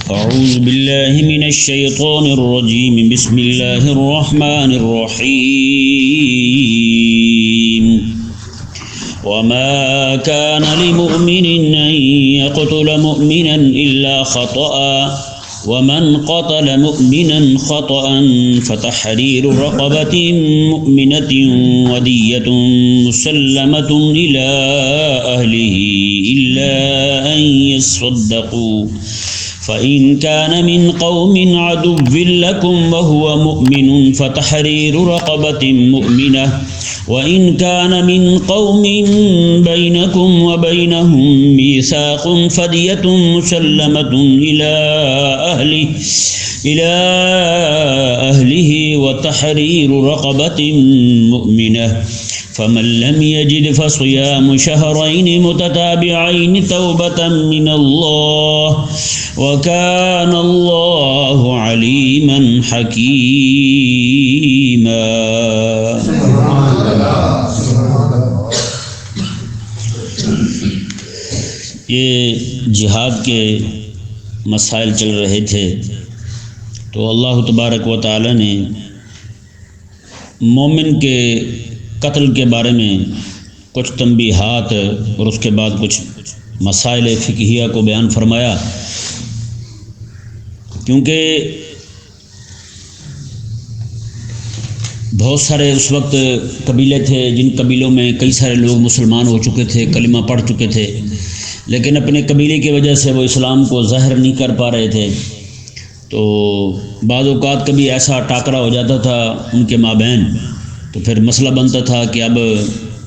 أعوذ بالله من الشيطان الرجيم بسم الله الرحمن الرحيم وما كان لمؤمن أن يقتل مؤمنا إلا خطأ ومن قتل مؤمنا خطأ فتحرير رقبة مؤمنة ودية مسلمة إلى أهله إلا أن يصدقوا فإن كان من قوم عدو لكم وهو مؤمن فتحرير رقبة مؤمنة وإن كان من قوم بينكم وبينهم ميثاق فدية مسلمة إلى أهله وتحرير رقبة مؤمنة فمن لم يجد فصيام شهرين متتابعين توبة من الله وكان الله عليما حكيما. یہ جہاد کے مسائل چل رہے تھے تو اللہ تبارک و تعالی نے مومن کے قتل کے بارے میں کچھ تنبیہات اور اس کے بعد کچھ مسائل فقہیہ کو بیان فرمایا، کیونکہ بہت سارے اس وقت قبیلے تھے جن قبیلوں میں کئی سارے لوگ مسلمان ہو چکے تھے، کلمہ پڑھ چکے تھے، لیکن اپنے قبیلے کی وجہ سے وہ اسلام کو ظاہر نہیں کر پا رہے تھے، تو بعض اوقات کبھی ایسا ٹاکرا ہو جاتا تھا ان کے مابین، تو پھر مسئلہ بنتا تھا کہ اب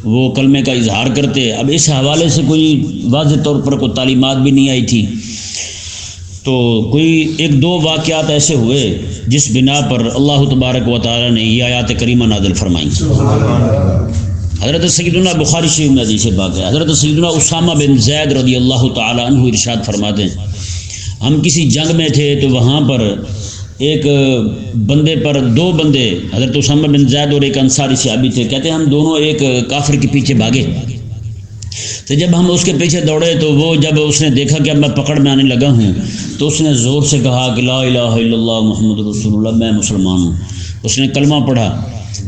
وہ کلمے کا اظہار کرتے، اب اس حوالے سے کوئی واضح طور پر کوئی تعلیمات بھی نہیں آئی تھی، تو کوئی ایک دو واقعات ایسے ہوئے جس بنا پر اللہ تبارک و تعالی نے یہ آیات کریمہ نازل فرمائیں۔ حضرت سیدنا بخاری شریف میں حدیث پاک ہے، حضرت سیدنا اسامہ بن زید رضی اللہ تعالی عنہ ارشاد فرماتے ہیں، ہم کسی جنگ میں تھے تو وہاں پر ایک بندے پر دو بندے، حضرت اسامہ بن زید اور ایک انصاری صحابی تھے، کہتے ہیں ہم دونوں ایک کافر کے پیچھے بھاگے، تو جب ہم اس کے پیچھے دوڑے تو وہ جب اس نے دیکھا کہ اب میں پکڑ میں آنے لگا ہوں تو اس نے زور سے کہا کہ لا الہ الا اللہ محمد رسول اللہ، میں مسلمان ہوں، اس نے کلمہ پڑھا،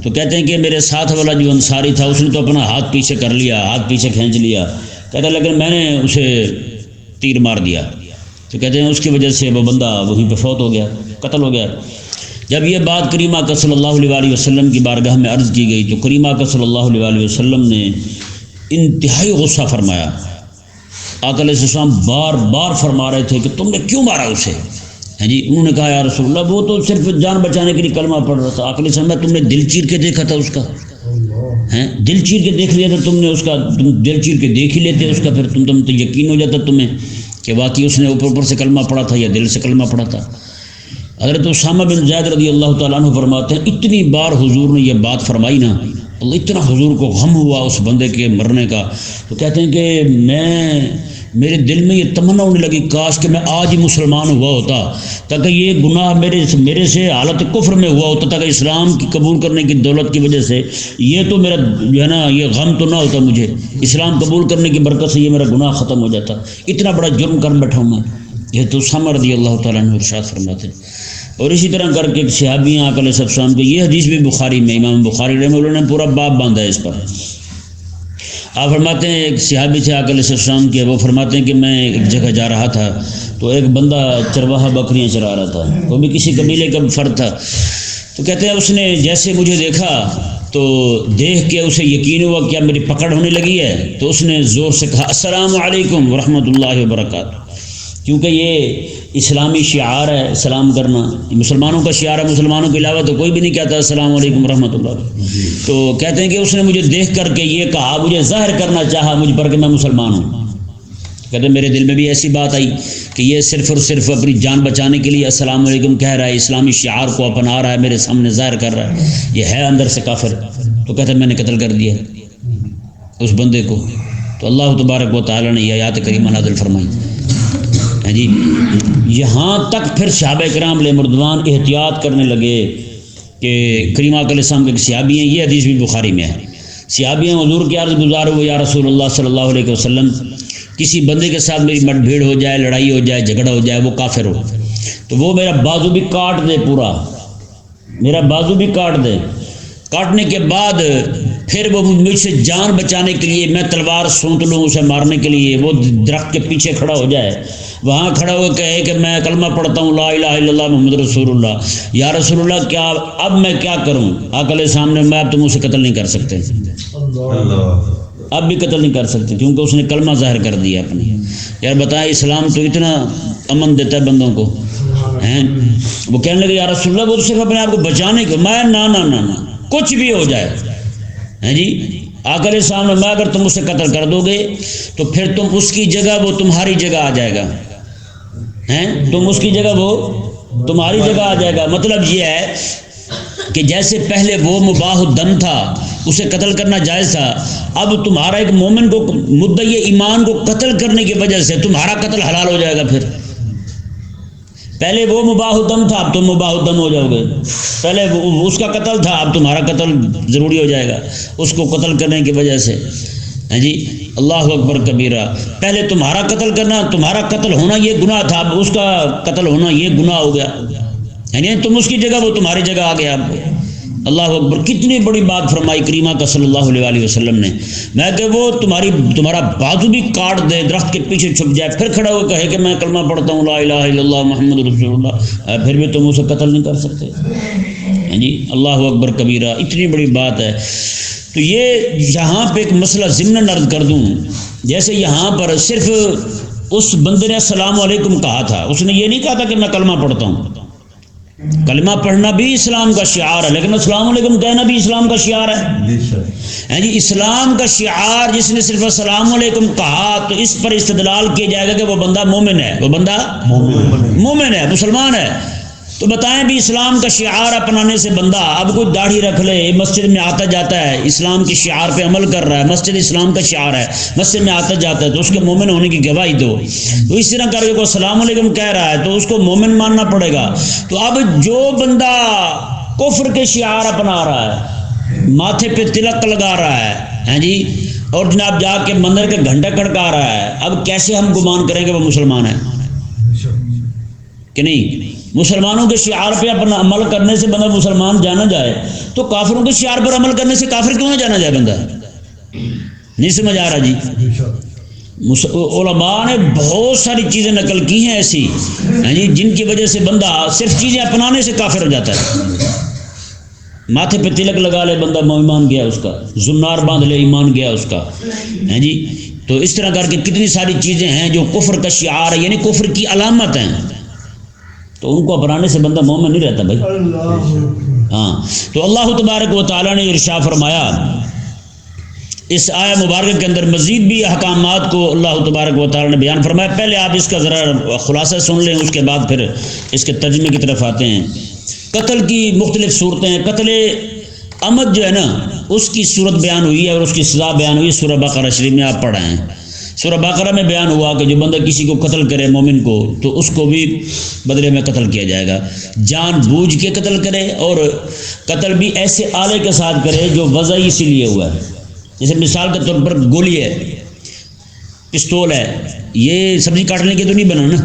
تو کہتے ہیں کہ میرے ساتھ والا جو انصاری تھا اس نے تو اپنا ہاتھ پیچھے کر لیا، ہاتھ پیچھے کھینچ لیا، کہتا ہے لیکن میں نے اسے تیر مار دیا، تو کہتے ہیں اس کی وجہ سے وہ بندہ وہیں پہ فوت ہو گیا، قتل ہو گیا۔ جب یہ بات کریمہ کا صلی اللہ علیہ وسلم کی بارگاہ میں عرض کی گئی تو کریمہ کا صلی اللہ علیہ وسلم نے انتہائی غصہ فرمایا۔ آقا علیہ السلام بار بار فرما رہے تھے کہ تم نے کیوں مارا اسے؟ جی انہوں نے کہا یا رسول اللہ وہ تو صرف جان بچانے کے لیے کلمہ پڑھ رہا تھا۔ آقا علیہ السلام تم نے دل چیر کے دیکھا تھا اس کا؟ دل چیر کے دیکھ لیا تھا تم نے اس کا؟ تم دل چیر کے دیکھ ہی لیتے اس کا، پھر تم تو یقین ہو جاتا تمہیں کہ واقعی اس نے اوپر سے کلمہ پڑھا تھا یا دل سے کلمہ پڑھا تھا۔ حضرت اسامہ بن زید رضی اللہ تعالیٰ عنہ فرماتے ہیں اتنی بار حضور نے یہ بات فرمائی نا، اللہ اتنا حضور کو غم ہوا اس بندے کے مرنے کا، تو کہتے ہیں کہ میرے دل میں یہ تمنا ہونے لگی کاش کہ میں آج ہی مسلمان ہوا ہوتا تاکہ یہ گناہ میرے سے حالت کفر میں ہوا ہوتا، تاکہ اسلام کی قبول کرنے کی دولت کی وجہ سے یہ تو میرا جو ہے نا یہ غم تو نہ ہوتا، مجھے اسلام قبول کرنے کی برکت سے یہ میرا گناہ ختم ہو جاتا، اتنا بڑا جرم کر بیٹھا ہوں میں۔ یہ تو اسامہ رضی اللہ تعالیٰ عنہ ارشاد فرماتے ہیں۔ اور اسی طرح کر کے صحابی ہیں آقا علیہ السلام کو، یہ حدیث بھی بخاری میں، امام بخاری رحمہ اللہ نے پورا باب باندھا ہے اس پر۔ آپ فرماتے ہیں ایک صحابی تھے آقا علیہ السلام کے، وہ فرماتے ہیں کہ میں ایک جگہ جا رہا تھا تو ایک بندہ چرواہا بکریاں چرا رہا تھا، وہ بھی کسی قبیلے کا فرد تھا، تو کہتے ہیں اس نے جیسے مجھے دیکھا تو دیکھ کے اسے یقین ہوا کہ اب میری پکڑ ہونے لگی ہے، تو اس نے زور سے کہا السلام علیکم ورحمۃ اللہ وبرکاتہ، کیونکہ یہ اسلامی شعار ہے سلام کرنا، مسلمانوں کا شعار ہے، مسلمانوں کے علاوہ تو کوئی بھی نہیں کہتا السلام علیکم ورحمۃ اللہ۔ تو کہتے ہیں کہ اس نے مجھے دیکھ کر کے یہ کہا، مجھے ظاہر کرنا چاہا مجھ پر کہ میں مسلمان ہوں، کہتے ہیں میرے دل میں بھی ایسی بات آئی کہ یہ صرف اور صرف اپنی جان بچانے کے لیے السلام علیکم کہہ رہا ہے، اسلامی شعار کو اپنا رہا ہے، میرے سامنے ظاہر کر رہا ہے، یہ ہے اندر سے کافر، تو کہتے ہیں میں نے قتل کر دیا اس بندے کو۔ تو اللہ تبارک و تعالی نے یہ آیات کریمہ نازل فرمائی جی۔ یہاں تک پھر صحابہ کرام علیہ مردوان احتیاط کرنے لگے کہ کریمہ علیہ السلام کے صحابی ہیں، یہ حدیث بھی بخاری میں ہے، صحابی ہیں حضور کی عرض گزار ہوئے یا رسول اللہ صلی اللہ علیہ وسلم کسی بندے کے ساتھ میری مٹ بھیڑ ہو جائے، لڑائی ہو جائے، جھگڑا ہو جائے، وہ کافر ہو، تو وہ میرا بازو بھی کاٹ دے، پورا میرا بازو بھی کاٹ دے، کاٹنے کے بعد پھر وہ مجھ سے جان بچانے کے لیے میں تلوار سونت لوں اسے مارنے کے لیے، وہ درخت کے پیچھے کھڑا ہو جائے، وہاں کھڑا ہو کہے کہ میں کلمہ پڑھتا ہوں لا الہ الا اللہ محمد رسول اللہ، یا رسول اللہ کیا اب میں کیا کروں؟ آقا علیہ السلام نے میں اب تم اسے قتل نہیں کر سکتے، اب بھی قتل نہیں کر سکتے، کیونکہ اس نے کلمہ ظاہر کر دیا اپنی۔ یار بتائیں اسلام تو اتنا امن دیتا ہے بندوں کو ہیں؟ وہ کہنے لگے یا رسول اللہ وہ تو صرف اپنے آپ کو بچانے کو، میں نہ کچھ بھی ہو جائے ہیں جی، آقا علیہ السلام نے میں اگر تم اسے قتل کر دو گے تو پھر تم اس کی جگہ وہ تمہاری جگہ آ جائے گا، ہیں تم اس کی جگہ وہ تمہاری جگہ آ جائے گا۔ مطلب یہ ہے کہ جیسے پہلے وہ مباح الدم تھا، اسے قتل کرنا جائز تھا، اب تمہارا ایک مومن کو مدعی ایمان کو قتل کرنے کی وجہ سے تمہارا قتل حلال ہو جائے گا۔ پھر پہلے وہ مباح الدم تھا، اب تم مباح الدم ہو جاؤ گے، پہلے اس کا قتل تھا، اب تمہارا قتل ضروری ہو جائے گا اس کو قتل کرنے کی وجہ سے، ہیں جی۔ اللہ اکبر کبیرہ، پہلے تمہارا قتل کرنا، تمہارا قتل ہونا یہ گناہ تھا، اب اس کا قتل ہونا یہ گناہ ہو گیا، یعنی تم اس کی جگہ وہ تمہاری جگہ آ گیا۔ اللہ اکبر، کتنی بڑی بات فرمائی کریمہ کا صلی اللہ علیہ وسلم نے، میں کہ وہ تمہارا بازو بھی کاٹ دے، درخت کے پیچھے چھپ جائے، پھر کھڑا ہو کہے کہ میں کلمہ پڑھتا ہوں لا الہ الا اللہ محمد رسول اللہ، پھر بھی تم اسے قتل نہیں کر سکتے، ہیں جی۔ اللہ اکبر کبیرہ، اتنی بڑی بات ہے۔ تو یہ یہاں پہ ایک مسئلہ ضمن عرض کر دوں، جیسے یہاں پر صرف اس بندے نے السلام علیکم کہا تھا، اس نے یہ نہیں کہا تھا کہ میں کلمہ پڑھتا ہوں۔ کلمہ پڑھنا بھی اسلام کا شعار ہے، لیکن السلام علیکم کہنا بھی اسلام کا شعار ہے جی۔ اسلام کا شعار جس نے صرف السلام علیکم کہا تو اس پر استدلال کیا جائے گا کہ وہ بندہ مومن ہے، وہ بندہ مومن ہے، مسلمان ہے۔ تو بتائیں بھی اسلام کا شعار اپنانے سے بندہ اب کوئی داڑھی رکھ لے، مسجد میں آتا جاتا ہے، اسلام کے شعار پہ عمل کر رہا ہے، مسجد اسلام کا شعار ہے، مسجد میں آتا جاتا ہے، تو اس کے مومن ہونے کی گواہی دو۔ تو اس طرح کر کے کوئی السلام علیکم کہہ رہا ہے تو اس کو مومن ماننا پڑے گا۔ تو اب جو بندہ کفر کے شعار اپنا رہا ہے، ماتھے پہ تلک لگا رہا ہے، ہیں جی، اور جناب جا کے مندر کے گھنٹہ کھڑکا رہا ہے، اب کیسے ہم گمان کریں کہ وہ مسلمان ہے کہ نہیں؟ مسلمانوں کے شعار پہ اپنا عمل کرنے سے بندہ مسلمان جانا جائے تو کافروں کے شعار پر عمل کرنے سے کافر کیوں نہ جانا جائے بندہ؟ نہیں سمجھ آ رہا جی؟ علماء نے بہت ساری چیزیں نقل کی ہیں ایسی، جی، جن کی وجہ سے بندہ صرف چیزیں اپنانے سے کافر ہو جاتا ہے۔ ماتھے پہ تلک لگا لے بندہ ایمان گیا اس کا، زنار باندھ لے ایمان گیا اس کا، ہیں جی۔ تو اس طرح کر کے کتنی ساری چیزیں ہیں جو کفر کا شعار ہے، یعنی کفر کی علامت ہیں، تو ان کو اپنانے سے بندہ مومن نہیں رہتا بھائی۔ ہاں، تو اللہ تبارک و تعالیٰ نے ارشاد فرمایا اس آیہ مبارکہ کے اندر مزید بھی احکامات کو اللہ تبارک و تعالیٰ نے بیان فرمایا۔ پہلے آپ اس کا ذرا خلاصہ سن لیں، اس کے بعد پھر اس کے ترجمے کی طرف آتے ہیں۔ قتل کی مختلف صورتیں ہیں۔ قتل عمد جو ہے نا، اس کی صورت بیان ہوئی ہے اور اس کی سزا بیان ہوئی ہے، سورہ بقرہ شریف میں آپ پڑھیں۔ سورہ بقرہ میں بیان ہوا کہ جو بندہ کسی کو قتل کرے مومن کو تو اس کو بھی بدلے میں قتل کیا جائے گا، جان بوجھ کے قتل کرے، اور قتل بھی ایسے آلے کے ساتھ کرے جو وضع اسی لیے ہوا ہے۔ جیسے مثال کے طور پر گولی ہے، پستول ہے، یہ سبزی کاٹنے کے تو نہیں بنا نا،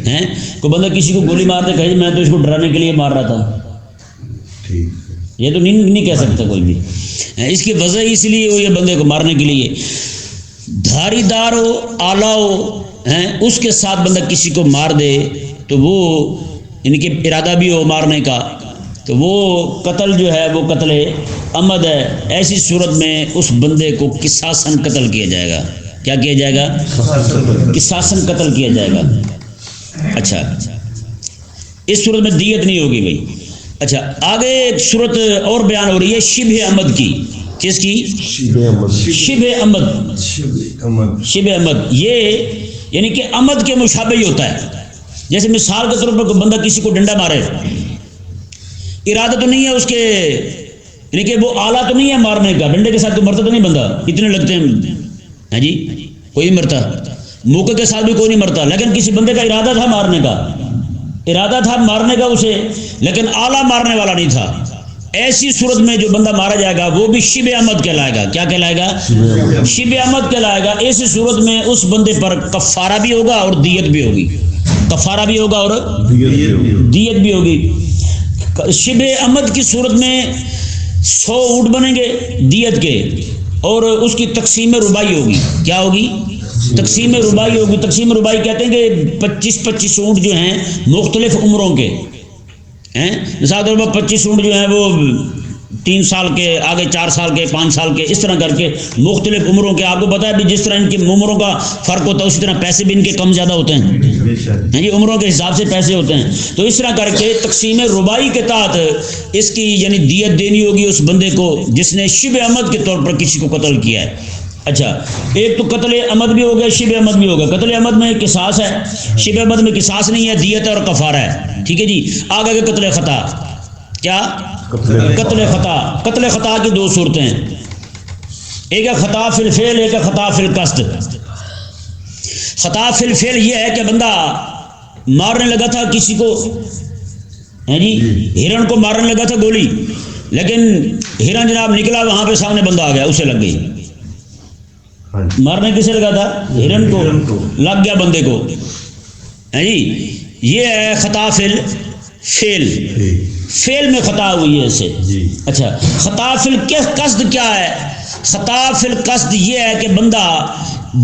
ہیں؟ کوئی بندہ کسی کو گولی مار دے کہے میں تو اس کو ڈرانے کے لیے مار رہا تھا، یہ تو نہیں کہہ سکتا کوئی بھی، اس کی وضع اس لیے ہوئی ہے بندے کو مارنے کے لیے۔ دھاری دار ہو، آلہ ہو، اس کے ساتھ بندہ کسی کو مار دے تو وہ ان کے ارادہ بھی ہو مارنے کا، تو وہ قتل جو ہے وہ قتل عمد ہے۔ ایسی صورت میں اس بندے کو قصاصاً قتل کیا جائے گا۔ کیا کیا جائے گا؟ قصاصاً قتل کیا جائے گا۔ اچھا، اس صورت میں دیت نہیں ہوگی بھائی۔ اچھا، آگے ایک صورت اور بیان ہو رہی ہے شبہ عمد کی۔ کس کی؟ شبہ عمد۔ شبہ عمد یہ یعنی کہ عمد کے مشابہ ہی ہوتا ہے۔ جیسے مثال کے طور پر کوئی بندہ کسی کو ڈنڈا مارے، ارادہ تو نہیں ہے اس کے، یعنی کہ وہ آلہ تو نہیں ہے مارنے کا، ڈنڈے کے ساتھ تو مرتا تو نہیں بندہ، اتنے لگتے ہیں، ہاں جی، کوئی نہیں مرتا، موقع کے ساتھ بھی کوئی نہیں مرتا، لیکن کسی بندے کا ارادہ تھا مارنے کا، ارادہ تھا مارنے کا اسے، لیکن آلہ مارنے والا نہیں تھا۔ ایسی صورت میں جو بندہ مارا جائے گا وہ بھی شبہ عمد کہلائے گا۔ کیا کہلائے گا؟ شبہ عمد کہلائے گا۔ ایسی صورت میں اس بندے پر کفارہ بھی ہوگا اور دیت بھی ہوگی۔ کفارہ بھی ہوگا اور دیت بھی ہوگی۔ شبہ عمد کی صورت میں 100 اونٹ بنیں گے دیت کے، اور اس کی تقسیم ربائی ہوگی۔ کیا ہوگی؟ تقسیم ربائی ہوگی۔ تقسیم ربائی کہتے ہیں کہ 25 اونٹ جو ہیں مختلف عمروں کے ہیں، مثال طور پر 25 اونٹ جو ہیں وہ 3 سال کے، آگے 4 سال کے، 5 سال کے، اس طرح کر کے مختلف عمروں کے۔ آپ کو پتا ہے بھی جس طرح ان کی عمروں کا فرق ہوتا ہے اسی طرح پیسے بھی ان کے کم زیادہ ہوتے ہیں جی، عمروں کے حساب سے پیسے ہوتے ہیں۔ تو اس طرح کر کے تقسیم ربائی کے تحت اس کی یعنی دیت دینی ہوگی اس بندے کو جس نے شبہ عمد کے طور پر کسی کو قتل کیا ہے۔ اچھا، ایک تو قتل عمد بھی ہو گیا، شبہ عمد بھی ہوگا۔ قتل عمد میں قصاص ہے، شبہ عمد میں قصاص نہیں ہے، دیت ہے اور کفارہ ہے، ٹھیک ہے جی۔ آگے کہ قتل خطا، کیا؟ قتل خطا۔ قتل خطا کی 2 صورتیں ہیں، ایک ہے خطا فی الفعل، ایک ہے خطا فی القصد۔ خطا فی الفعل یہ ہے کہ بندہ مارنے لگا تھا کسی کو، ہے جی، ہرن کو مارنے لگا تھا گولی، لیکن ہرن جناب نکلا، وہاں پہ سامنے بندہ آ گیا، اسے لگ گئی۔ مارنے کسے لگا تھا؟ ہرن کو، لگ گیا بندے کو، ہے جی۔ یہ ہے خطا فی الفعل، فعل میں خطا ہوئی ہے اس سے۔ اچھا، خطا فی القصد کیا ہے؟ خطا فی القصد یہ ہے کہ بندہ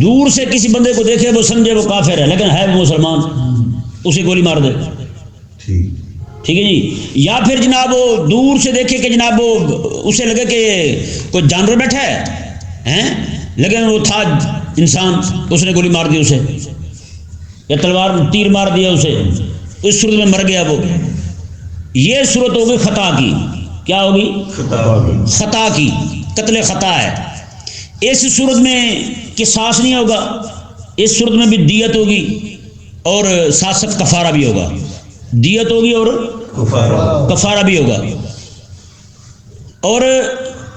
دور سے کسی بندے کو دیکھے، وہ سمجھے وہ کافر ہے لیکن ہے وہ مسلمان، اسے گولی مار دے، ٹھیک ہے جی۔ یا پھر جناب وہ دور سے دیکھے کہ جناب وہ اسے لگے کہ کوئی جانور بیٹھا ہے لیکن وہ تھا انسان، اس نے گولی مار دی اسے، یا تلوار تیر مار دیا اسے، اس صورت میں مر گیا وہ۔ یہ صورت ہوگی خطا کی۔ کیا ہوگی؟ خطا کی، قتل خطا ہے۔ اس صورت میں قصاص نہیں ہوگا، اس صورت میں بھی دیت ہوگی اور ساتھ ساتھ کفارہ بھی ہوگا، دیت ہوگی اور کفارہ بھی ہوگا۔ اور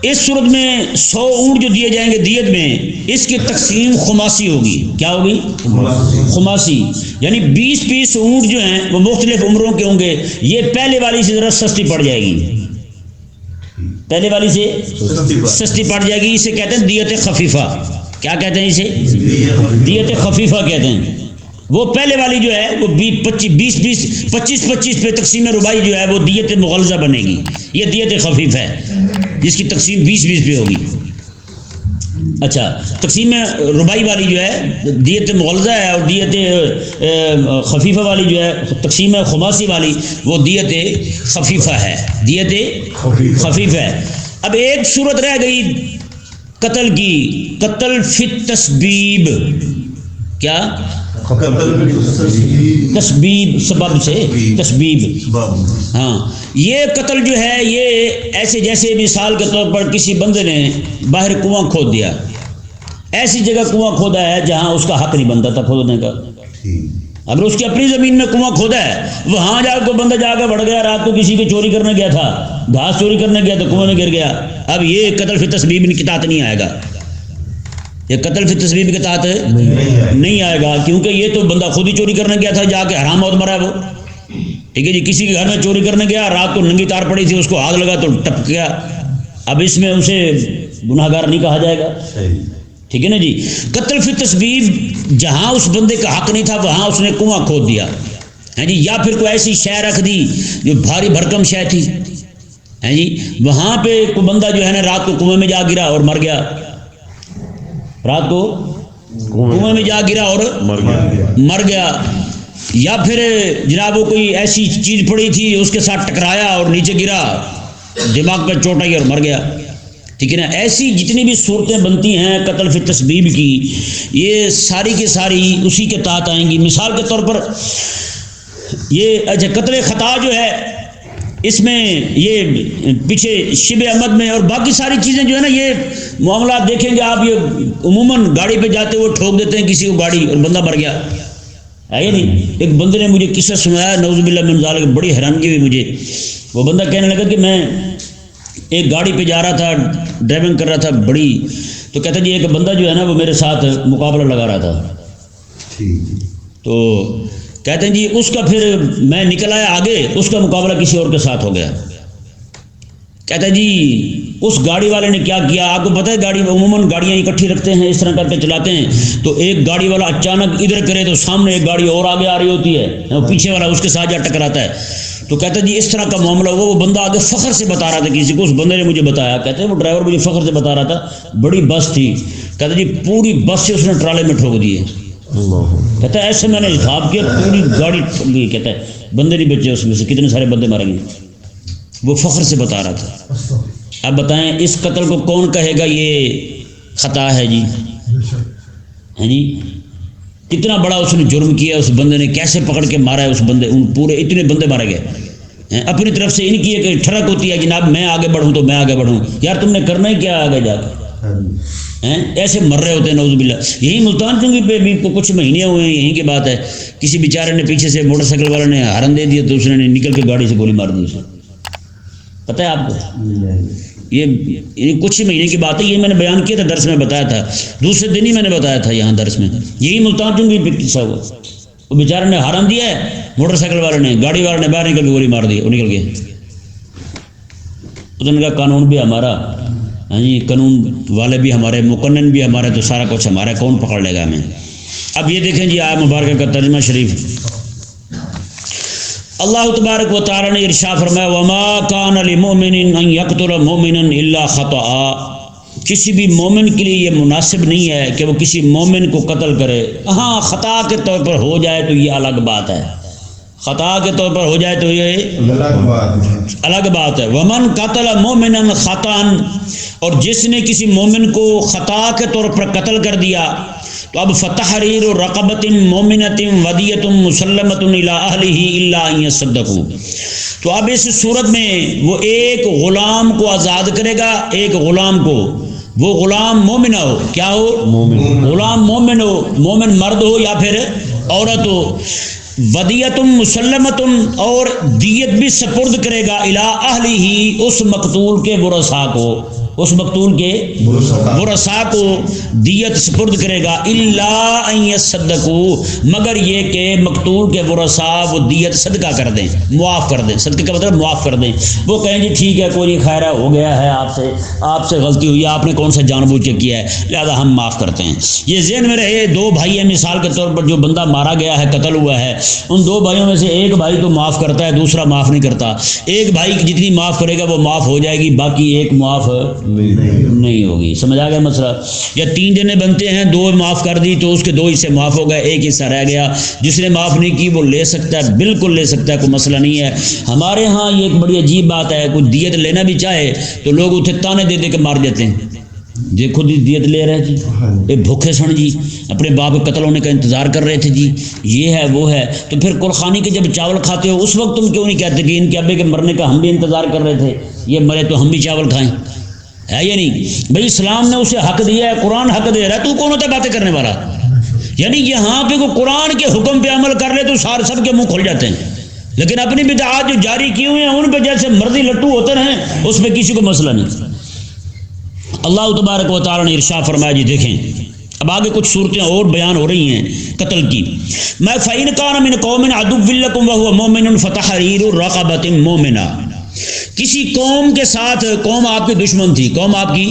اس صورت میں 100 اونٹ جو دیے جائیں گے دیت میں، اس کی تقسیم خماسی ہوگی۔ کیا ہوگی؟ خماسی، یعنی 20 اونٹ جو ہیں وہ مختلف عمروں کے ہوں گے۔ یہ پہلے والی سے ذرا سستی پڑ جائے گی، پہلے والی سے سستی پڑ جائے گی۔ اسے کہتے ہیں دیت خفیفہ۔ کیا کہتے ہیں اسے؟ دیت خفیفہ کہتے ہیں۔ وہ پہلے والی جو ہے وہ 25 پہ تقسیم ربائی جو ہے وہ دیت مغلظہ بنے گی۔ یہ دیت خفیف ہے جس کی تقسیم 20 پہ ہوگی۔ اچھا، تقسیم ربائی والی جو ہے دیت مغلظہ ہے، اور دیت خفیفہ والی جو ہے تقسیم خماسی والی وہ دیت خفیفہ ہے، دیت خفیف ہے۔ اب ایک صورت رہ گئی قتل کی، قتل فی التسبیب۔ کیا؟ تسبیب، سبب سے تسبیب، ہاں۔ یہ قتل جو ہے یہ ایسے جیسے مثال کے طور پر کسی بندے نے باہر کنواں کھود دیا، ایسی جگہ کنواں کھودا ہے جہاں اس کا حق نہیں بنتا تھا کھودنے کا۔ اگر اس کی اپنی زمین میں کنواں کھودا ہے، وہاں جا کے بندہ جا کے بڑھ گیا، رات کو کسی کی چوری کرنے گیا تھا، گھاس چوری کرنے گیا تو کنویں میں گر گیا، اب یہ قتل فی تسبیب کی تحت نہیں آئے گا، یہ قتل فی تسبیب کے تحت نہیں آئے گا، کیونکہ یہ تو بندہ خود ہی چوری کرنے گیا تھا، جا کے حرام موت مرا ہے وہ، ٹھیک ہے جی۔ کسی کے گھر میں چوری کرنے گیا، رات کو ننگی تار پڑی تھی، اس کو آگ لگا تو ٹپک گیا، اب اس میں اسے گناہ گار نہیں کہا جائے گا، ٹھیک ہے نا جی۔ قتل فی تسبیب، جہاں اس بندے کا حق نہیں تھا وہاں اس نے کنواں کھود دیا ہے جی، یا پھر کوئی ایسی شے رکھ دی جو بھاری بھرکم شے تھی ہے جی، وہاں پہ کوئی بندہ جو ہے نا رات کو کنویں میں جا گرا اور مر گیا، رات کو کنویں میں جا گرا اور مر گیا، یا پھر جناب وہ کوئی ایسی چیز پڑی تھی اس کے ساتھ ٹکرایا اور نیچے گرا، دماغ پہ چوٹ آئی اور مر گیا، ٹھیک ہے نا۔ ایسی جتنی بھی صورتیں بنتی ہیں قتل فی تسبیب کی، یہ ساری کی ساری اسی کے تحت آئیں گی۔ مثال کے طور پر یہ اچھا قتل خطا جو ہے اس میں یہ پیچھے شبہ عمد میں، اور باقی ساری چیزیں جو ہے نا یہ معاملات دیکھیں گے آپ، یہ عموماً گاڑی پہ جاتے وہ ٹھوک دیتے ہیں کسی کو گاڑی اور بندہ مر گیا ہے یا نہیں۔ ایک بندے نے مجھے قصہ سنایا، نعوذ باللہ من ذالک، بڑی حیرانگی ہوئی مجھے۔ وہ بندہ کہنے لگا کہ میں ایک گاڑی پہ جا رہا تھا، ڈرائیونگ کر رہا تھا بڑی، تو کہتا جی ایک بندہ جو ہے نا وہ میرے ساتھ مقابلہ لگا رہا تھا، تو کہتے ہیں جی اس کا پھر میں نکل آیا آگے، اس کا مقابلہ کسی اور کے ساتھ ہو گیا، کہتا ہے جی اس گاڑی والے نے کیا کیا، آپ کو پتہ ہے گاڑی عموماً گاڑیاں اکٹھی رکھتے ہیں اس طرح کر کے چلاتے ہیں، تو ایک گاڑی والا اچانک ادھر کرے تو سامنے ایک گاڑی اور آگے آ رہی ہوتی ہے، پیچھے والا اس کے ساتھ جا ٹکراتا ہے. تو کہتا ہے جی اس طرح کا معاملہ ہوا. وہ بندہ آگے فخر سے بتا رہا تھا کسی کو، اس بندے نے مجھے بتایا، کہتے ہیں وہ ڈرائیور مجھے فخر سے بتا رہا تھا، بڑی بس تھی، کہتا جی پوری بس سے اس نے ٹرالے میں ٹھوک دیے. کہتا ہے ایسے میں نے حساب کیا پوری گاڑی ٹھوک گئی. کہتا ہے بندے نہیں بچے اس میں سے، کتنے سارے بندے ماریں گے. وہ فخر سے بتا رہا تھا. اب بتائیں اس قتل کو کون کہے گا یہ خطا ہے جی؟ ہیں جی کتنا بڑا اس نے جرم کیا، اس بندے نے کیسے پکڑ کے مارا ہے اس بندے، ان پورے اتنے بندے مارے گئے. اپنی طرف سے ان کی ایک ٹھڑک ہوتی ہے جناب میں آگے بڑھوں تو میں آگے بڑھوں، یار تم نے کرنا ہی کیا آگے جا کے، ایسے مر رہے ہوتے ہیں نعوذ باللہ. یہی ملتان چنگی پہ بھی کچھ مہینے ہوئے ہیں، یہیں کی بات ہے، کسی بیچارے نے پیچھے سے موٹر سائیکل والے نے ہارن دے دیا تو اس نے نکل کے گاڑی سے گولی مار دی اسے. پتہ ہے آپ کو یہ کچھ ہی مہینے کی بات ہے، یہ میں نے بیان کیا تھا درس میں بتایا تھا، دوسرے دن ہی میں نے بتایا تھا یہاں درس میں. یہی ملتان چنگی پہ قصہ ہوا. وہ بیچارے نے ہارن دیا ہے، موٹر سائیکل والے نے، گاڑی والے نے باہر نکل کے گولی مار دی، وہ نکل گئے. اس نے کہا قانون بھی ہمارا، ہاں جی قانون والے بھی ہمارے، مقنن بھی ہمارے، تو سارا کچھ ہمارا، کون پکڑ لے گا ہمیں. اب یہ دیکھیں جی آیت مبارکہ کا ترجمہ شریف. اللہ تبارک و تعالی نے ارشاد فرمایا وما کان للمؤمن ان یقتل مؤمنا الا خطأ. کسی بھی مومن کے لیے یہ مناسب نہیں ہے کہ وہ کسی مومن کو قتل کرے. ہاں خطا کے طور پر ہو جائے تو یہ الگ بات ہے، خطا کے طور پر ہو جائے تو یہ الگ بات ہے. ومن قتل مؤمنا خطأ، اور جس نے کسی مومن کو خطا کے طور پر قتل کر دیا تو اب فتحریر رقبۃ مؤمنۃ ودیۃ مسلمۃ الی اہلہ الا ان یصدقوا. تو اب اس صورت میں وہ ایک غلام کو آزاد کرے گا، ایک غلام کو، وہ غلام مومن ہو، کیا ہو؟ غلام مومن ہو، مومن مرد ہو یا پھر عورت ہو. ودیۃ مسلمۃ، اور دیت بھی سپرد کرے گا الی اہلہ، اس مقتول کے ورثاء کو، اس مقتول کے ورثاء کو دیت سپرد کرے گا. الا ان یصدقوا، مگر یہ کہ مقتول کے ورثاء وہ دیت صدقہ کر دیں، معاف کر دیں. صدقہ کا مطلب معاف کر دیں. وہ کہیں جی ٹھیک ہے کوئی نہیں، خیر ہے، ہو گیا ہے، آپ سے غلطی ہوئی ہے، آپ نے کون سا جان بوجھ کے کیا ہے، لہذا ہم معاف کرتے ہیں. یہ ذہن میں رہے، دو بھائی ہیں مثال کے طور پر، جو بندہ مارا گیا ہے، قتل ہوا ہے، ان دو بھائیوں میں سے ایک بھائی تو معاف کرتا ہے، دوسرا معاف نہیں کرتا. ایک بھائی جتنی معاف کرے گا وہ معاف ہو جائے گی، باقی ایک معاف نہیں ہوگی. سمجھ آ گیا مسئلہ؟ یا تین جنے بنتے ہیں، دو معاف کر دی تو اس کے دو حصے معاف ہو گئے، ایک حصہ رہ گیا. جس نے معاف نہیں کی وہ لے سکتا ہے، بالکل لے سکتا ہے، کوئی مسئلہ نہیں ہے. ہمارے ہاں یہ ایک بڑی عجیب بات ہے، کوئی دیت لینا بھی چاہے تو لوگ اسے تانے دے دے کے مار دیتے ہیں. دیکھو جی دیت لے رہے جی، یہ بھوکے سن جی، اپنے باپ کے قتل ہونے کا انتظار کر رہے تھے جی، یہ ہے وہ ہے. تو پھر قرخانی کے جب چاول کھاتے ہو اس وقت تم کیوں نہیں کہتے کہ ان کے ابے کے مرنے کا ہم بھی انتظار کر رہے تھے، یہ مرے تو ہم بھی چاول کھائیں؟ ہے یا نہیں بھائی؟ اسلام نے اسے حق دیا ہے، قرآن حق دے رہا ہے، تو کون ہوتا ہے باتیں کرنے والا؟ یعنی یہاں پہ کوئی قرآن کے حکم پہ عمل کر لے تو سب کے منہ کھل جاتے ہیں، لیکن اپنی بدعات جو جاری کی ہوئی ہیں ان پہ جیسے مرضی لٹو ہوتے رہیں، اس پہ کسی کو مسئلہ نہیں. اللہ تبارک و تعالی نے ارشاد فرمایا جی دیکھیں اب آگے کچھ صورتیں اور بیان ہو رہی ہیں قتل کی. میں فَإِنْ كَانَ مِنْ قَوْمٍ عَدُوٍّ لَكُمْ وَهُوَ مُؤْمِنٌ فَتَحْرِيرُ رَقَبَةٍ مُؤْمِنَةٍ. کسی قوم کے ساتھ، قوم آپ کی دشمن تھی، قوم آپ کی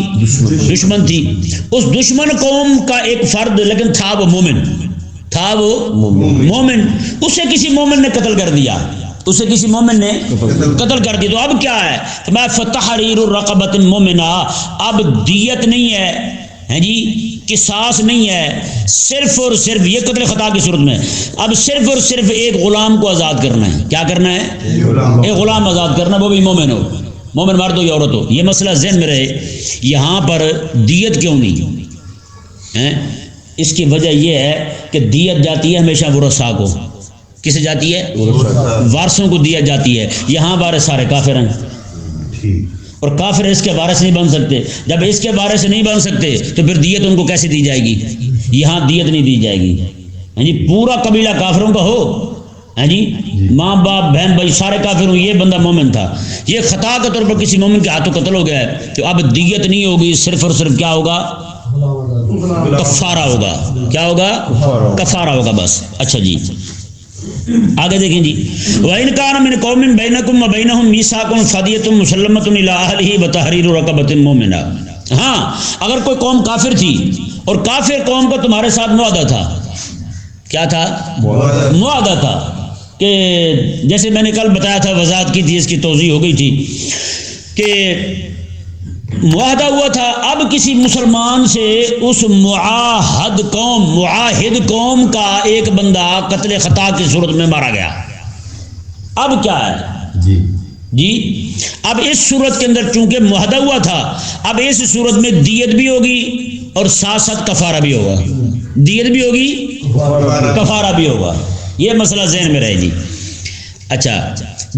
دشمن تھی، اس دشمن قوم کا ایک فرد لیکن تھا وہ مومن، تھا وہ مومن، اسے کسی مومن نے قتل کر دیا، اسے کسی مومن نے قتل کر دیا. تو اب کیا ہے؟ میں فتحریر الرقبۃ مومنہ، اب دیت نہیں ہے جی، قصاص نہیں ہے، صرف اور صرف یہ قتل خطا کی صورت میں اب صرف اور صرف ایک غلام کو آزاد کرنا ہے. کیا کرنا ہے؟ ایک غلام آزاد کرنا، وہ بھی مومن ہو، مومن مرد ہو یا عورت ہو. یہ مسئلہ ذہن میں رہے. یہاں پر دیت کیوں نہیں؟ اس کی وجہ یہ ہے کہ دیت جاتی ہے ہمیشہ ورثاء کو. کسے جاتی ہے؟ وارثوں کو دیت جاتی ہے. یہاں وارث سارے کافر ہیں اور کافر اس کے وارث نہیں بن سکتے. جب اس کے وارث نہیں بن سکتے تو پھر دیت ان کو کیسے دی جائے گی؟ یہاں دیت نہیں دی جائے گی. جی پورا قبیلہ کافروں کا ہو، ہیں جی، ماں باپ بہن بھائی سارے کافر ہوں، یہ بندہ مومن تھا، یہ خطا کے طور پر کسی مومن کے ہاتھوں قتل ہو گیا ہے، تو اب دیت نہیں ہوگی، صرف اور صرف کیا ہوگا؟ کفارہ ہوگا. کیا ہوگا؟ کفارہ ہوگا بس. اچھا جی آگے دیکھیں جی، وَإِنْ كَانَ مِنْ قَوْمٍ بَيْنَكُمْ وَبَيْنَهُمْ مِيثَاقٌ فَدِيَةٌ مُسَلَّمَةٌ إِلَىٰ أَهْلِهِ وَتَحْرِيرُ رَقَبَةٍ مُؤْمِنَةٍ. ہاں اگر کوئی قوم کافر تھی اور کافر قوم کا تمہارے ساتھ معاہدہ تھا، کیا تھا؟ معاہدہ تھا، کہ جیسے میں نے کل بتایا تھا، وضاحت کی تھی، اس کی توضیح ہو گئی تھی کہ معاہدہ ہوا تھا. اب کسی مسلمان سے اس معاہد قوم کا ایک بندہ قتل خطا کی صورت میں مارا گیا. اب کیا ہے جی اب اس صورت کے اندر چونکہ معاہدہ ہوا تھا، اب اس صورت میں دیت بھی ہوگی اور ساتھ ساتھ کفارہ بھی ہوگا. دیت بھی ہوگی، کفارہ بھی ہوگا. یہ مسئلہ ذہن میں رہے جی. اچھا،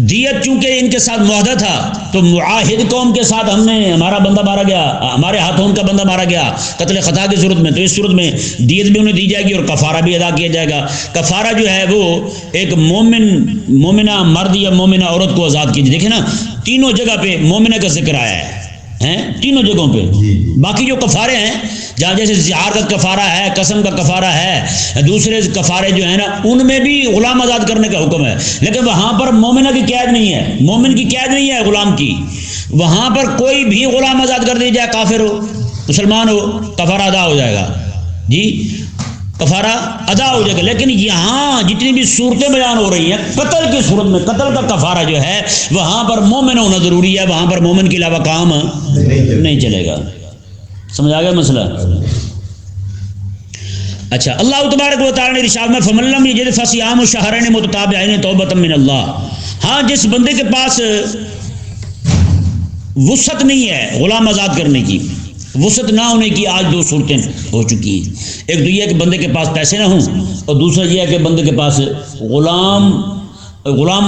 دیت چونکہ ان کے ساتھ معاہدہ تھا تو معاہد قوم کے ساتھ ہمارا بندہ مارا گیا، ہمارے ہاتھوں ان کا بندہ مارا گیا قتل خطا کی صورت میں، تو اس صورت میں دیت بھی انہیں دی جائے گی اور کفارہ بھی ادا کیا جائے گا. کفارہ جو ہے وہ ایک مومنہ مرد یا مومنہ عورت کو آزاد کیجیے. دیکھیں نا، تینوں جگہ پہ مومنہ کا ذکر آیا ہے، تینوں جگہوں پہ. باقی جو کفارے ہیں، جہاں جیسے زہار کا کفارہ ہے، قسم کا کفارہ ہے، دوسرے کفارے جو ہیں نا، ان میں بھی غلام آزاد کرنے کا حکم ہے. لیکن وہاں پر مومنہ کی قید نہیں ہے، مومن کی قید نہیں ہے غلام کی. وہاں پر کوئی بھی غلام آزاد کر دیا جائے، کافر ہو مسلمان ہو، کفارہ ادا ہو جائے گا جی، کفارہ ادا ہو جائے گا. لیکن یہاں جتنی بھی صورتیں بیان ہو رہی ہیں قتل کی صورت میں، قتل کا کفارہ جو ہے وہاں پر مومن ہونا ضروری ہے، وہاں پر مومن کے علاوہ کام نہیں چلے گا. سمجھ آ گیا مسئلہ؟ اچھا، اللہ تبارک و تعالی نے ارشاد میں فَمَن لَّمْ يَجِدْ فَصِيَامُ شَهْرَيْنِ مُتَتَابِعَيْنِ تَوْبَةً مِّنَ اللَّهِ. ہاں جس بندے کے پاس وسعت نہیں ہے غلام آزاد کرنے کی، وسعت نہ ہونے کی آج دو صورتیں ہو چکی ہیں. ایک تو یہ ہے کہ بندے کے پاس پیسے نہ ہوں، اور دوسرا یہ ہے کہ بندے کے پاس غلام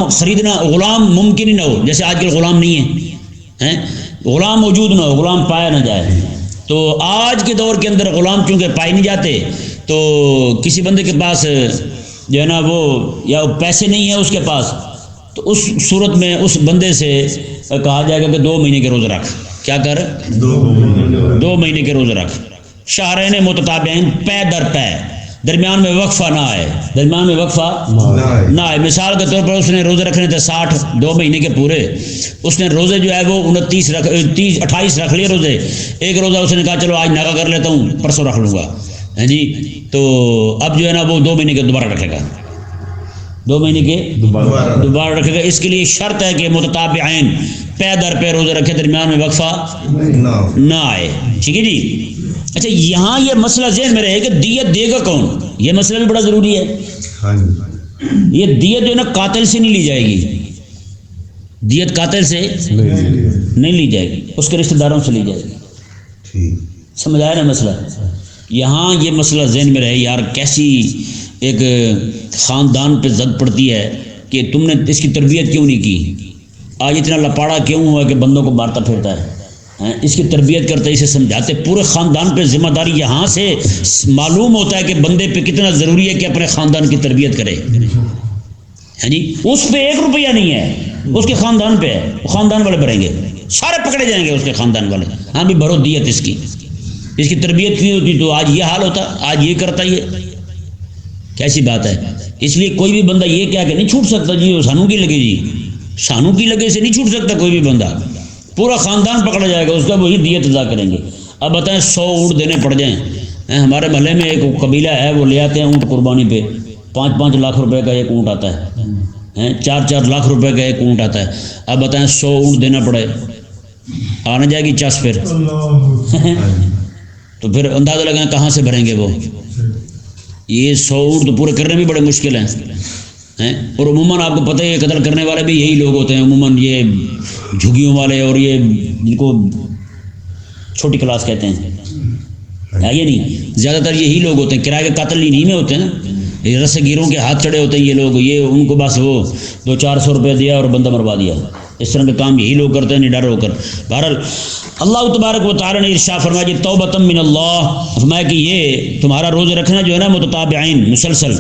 خریدنا، غلام ممکن ہی نہ ہو. جیسے آج کل غلام نہیں ہے، غلام موجود نہ ہو، غلام پایا نہ جائے. تو آج کے دور کے اندر غلام چونکہ پائے نہیں جاتے، تو کسی بندے کے پاس جو ہے نا وہ یا پیسے نہیں ہیں اس کے پاس، تو اس صورت میں اس بندے سے کہا جائے گا کہ 2 مہینے کے روزے رکھ. کیا کر؟ 2 مہینے کے روزے رکھ. شہرین متتابعین، پے در پے، درمیان میں وقفہ نہ آئے، درمیان میں وقفہ نہ آئے. مثال کے طور پر اس نے روزے رکھنے تھے 60 2 مہینے کے پورے، اس نے روزے جو ہے وہ 28 رکھ لیے روزے. ایک روزہ اس نے کہا چلو آج ناغا کر لیتا ہوں، پرسوں رکھ لوں گا جی. تو اب جو ہے نا وہ 2 مہینے کے دوبارہ رکھے گا، 2 مہینے کے دوبارہ رکھے گا. اس کے لیے شرط ہے کہ متتابعین، پے در پے روزے رکھے، درمیان میں وقفہ نہ آئے. ٹھیک ہے جی. اچھا، یہاں یہ مسئلہ ذہن میں رہے کہ دیت دے گا کون، یہ مسئلہ بھی بڑا ضروری ہے. یہ دیت جو ہے نا قاتل سے نہیں لی جائے گی، دیت قاتل سے نہیں لی جائے گی، اس کے رشتہ داروں سے لی جائے گی. سمجھ آیا نا مسئلہ؟ یہاں یہ مسئلہ ذہن میں رہے. یار کیسی ایک خاندان پہ زد پڑتی ہے کہ تم نے اس کی تربیت کیوں نہیں کی، آج اتنا لپاڑا کیوں ہوا کہ بندوں کو مارتا پھرتا ہے. اس کی تربیت کرتے، اسے سمجھاتے، پورے خاندان پہ ذمہ داری. یہاں سے معلوم ہوتا ہے کہ بندے پہ کتنا ضروری ہے کہ اپنے خاندان کی تربیت کرے. ہاں جی، اس پہ 1 روپیہ نہیں ہے، اس کے خاندان پہ ہے، خاندان والے بھریں گے، سارے پکڑے جائیں گے اس کے خاندان والے. ہاں بھی بھرو دیت اس کی تربیت کی ہوتی تو آج یہ حال ہوتا، آج یہ کرتا. یہ کیسی بات ہے؟ اس لیے کوئی بھی بندہ یہ کیا کہ نہیں چھوٹ سکتا جی سانو کی لگے، جی سانو کی لگے سے نہیں چھوٹ سکتا کوئی بھی بندہ. پورا خاندان پکڑا جائے گا، اس کا وہی دیت ادا کریں گے. اب بتائیں 100 اونٹ دینے پڑ جائیں. ہمارے محلے میں ایک قبیلہ ہے، وہ لے آتے ہیں اونٹ قربانی پہ، 5-5 لاکھ روپے کا ایک اونٹ آتا ہے، 4-4 لاکھ روپے کا ایک اونٹ آتا ہے. اب بتائیں 100 اونٹ دینا پڑے، آنا جائے گی چس پھر تو پھر اندازہ لگائیں کہاں سے بھریں گے وہ. یہ 100 اونٹ تو پورے کرنے بھی بڑے مشکل ہیں. اور عموماً آپ کو پتہ ہے قتل کرنے والے بھی یہی لوگ ہوتے ہیں، عموماً یہ جھگیوں والے اور یہ جن کو چھوٹی کلاس کہتے ہیں، یہ نہیں، زیادہ تر یہی لوگ ہوتے ہیں. کرائے کے قاتل نہیں میں ہوتے ہیں نا، یہ رسے گیروں کے ہاتھ چڑھے ہوتے ہیں یہ لوگ. یہ ان کو بس وہ 200-400 روپے دیا اور بندہ مروا دیا. اس طرح کے کام یہی لوگ کرتے ہیں نڈر ہو کر. بہرحال اللہ تبارک و تعالی نے ارشاد فرمایا کہ توبۃ من اللہ، فرمایا کہ یہ تمہارا روزے رکھنا جو ہے نا متتابعین، مسلسل،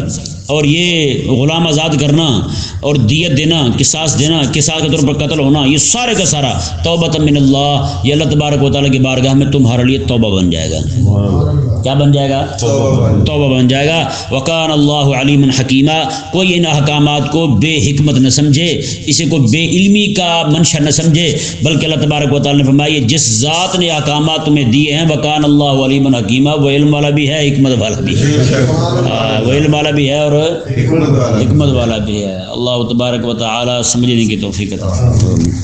اور یہ غلام آزاد کرنا اور دیت دینا، قصاص دینا، قصاص کے طور پر قتل ہونا، یہ سارے کا سارا توبۃ من اللہ، یہ اللہ تبارک و تعالیٰ کی بارگاہ میں تمہارے لیے توبہ بن جائے گا۔ کیا بن جائے گا؟ توبہ بن جائے گا۔ وکان اللہ علیم حکیمہ، کوئی ان احکامات کو بے حکمت نہ سمجھے، اسے کو بے علمی کا منشا نہ سمجھے، بلکہ اللہ تبارک و تعالیٰ نے فرمایا جس ذات نے احکامات تمہیں دیے ہیں وکان اللہ علیم حکیمہ، وہ علم والا بھی ہے، حکمت والا بھی ہے، وہ علم والا بھی ہے اور حکمت والا بھی ہے۔ اللہ تبارک و تعالیٰ سمجھنے کی توفیق عطا فرمائے۔